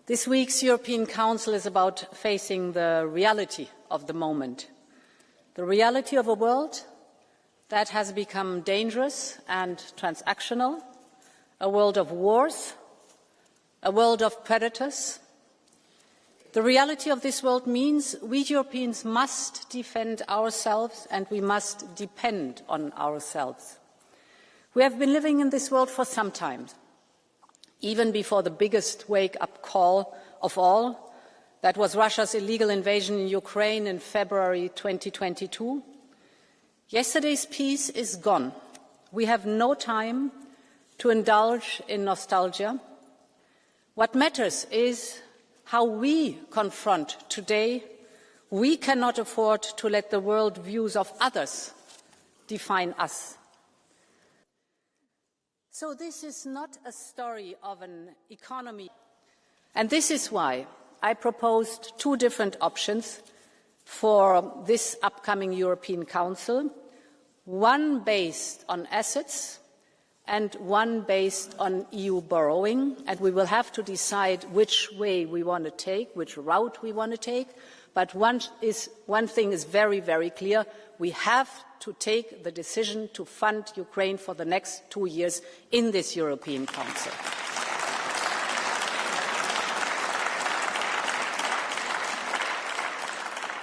This week's European Council is about facing the reality of the moment, the reality of a world that has become dangerous and transactional, a world of wars, a world of predators. The reality of this world means we Europeans must defend ourselves and we must depend on ourselves. We have been living in this world for some time, even before the biggest wake-up call of all, that was Russia's illegal invasion in Ukraine in February 2022. Yesterday's peace is gone. We have no time to indulge in nostalgia. What matters is how we confront today. We cannot afford to let the world views of others define us. So this is not a story of an economy. And this is why I proposed two different options for this upcoming European Council, one based on assets and one based on EU borrowing. And we will have to decide which way we want to take, which route we want to take. But one thing is very, very clear. We have to take the decision to fund Ukraine for the next 2 years in this European Council.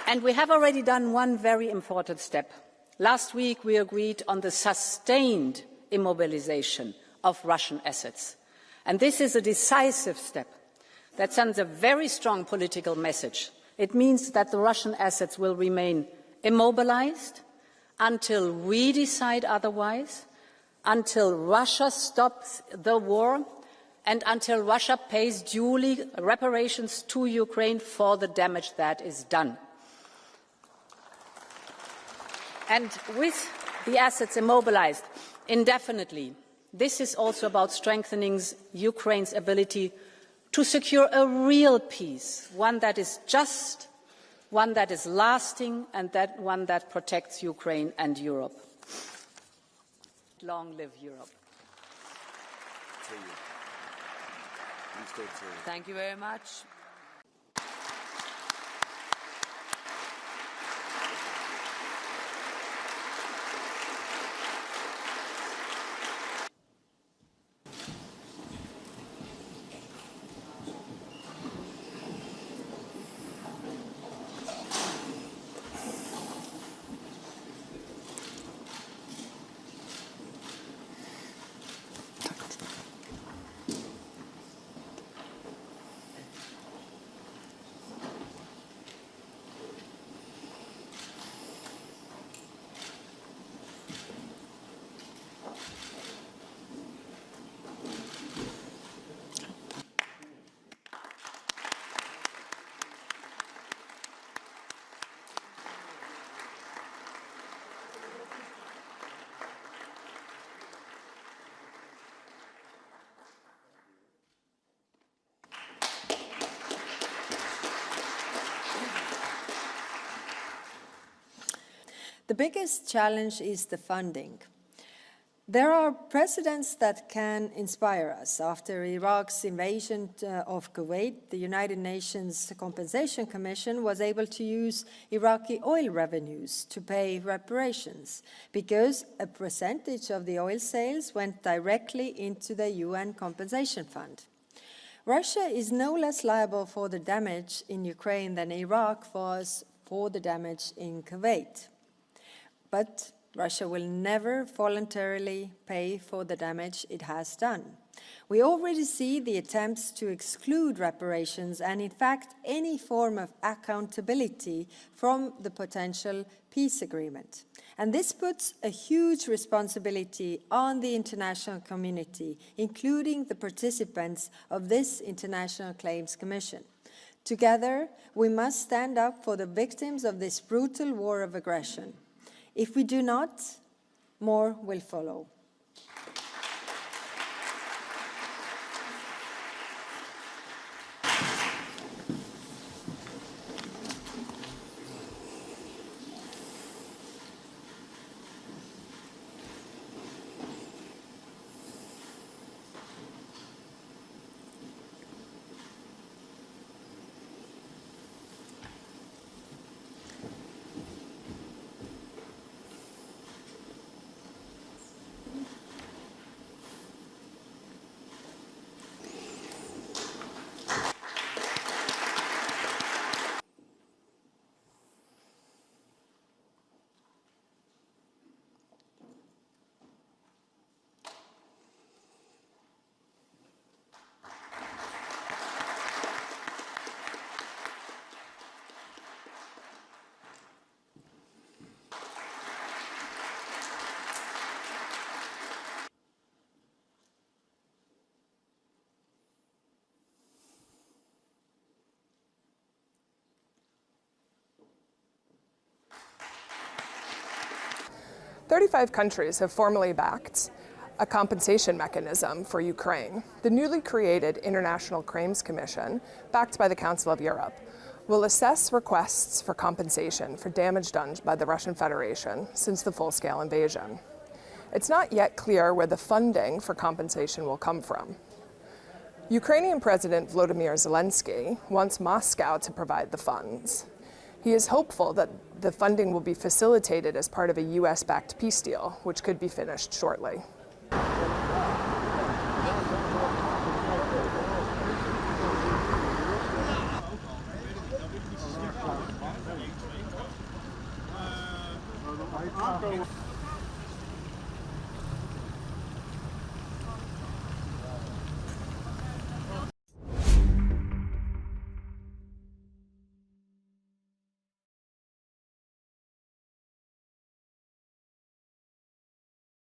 And we have already done one very important step. Last week we agreed on the sustained immobilization of Russian assets. And this is a decisive step that sends a very strong political message. It means that the Russian assets will remain immobilized until we decide otherwise, until Russia stops the war, and until Russia pays duly reparations to Ukraine for the damage that is done. And with the assets immobilized indefinitely, this is also about strengthening Ukraine's ability to secure a real peace, one that is just, one that is lasting, and one that protects Ukraine and Europe. Long live Europe. Thank you very much. The biggest challenge is the funding. There are precedents that can inspire us. After Iraq's invasion of Kuwait, the United Nations Compensation Commission was able to use Iraqi oil revenues to pay reparations because a percentage of the oil sales went directly into the UN Compensation Fund. Russia is no less liable for the damage in Ukraine than Iraq was for the damage in Kuwait. But Russia will never voluntarily pay for the damage it has done. We already see the attempts to exclude reparations and, in fact, any form of accountability from the potential peace agreement. And this puts a huge responsibility on the international community, including the participants of this International Claims Commission. Together, we must stand up for the victims of this brutal war of aggression. If we do not, more will follow. 35 countries have formally backed a compensation mechanism for Ukraine. The newly created International Claims Commission, backed by the Council of Europe, will assess requests for compensation for damage done by the Russian Federation since the full-scale invasion. It's not yet clear where the funding for compensation will come from. Ukrainian President Volodymyr Zelensky wants Moscow to provide the funds. He is hopeful that the funding will be facilitated as part of a US-backed peace deal, which could be finished shortly.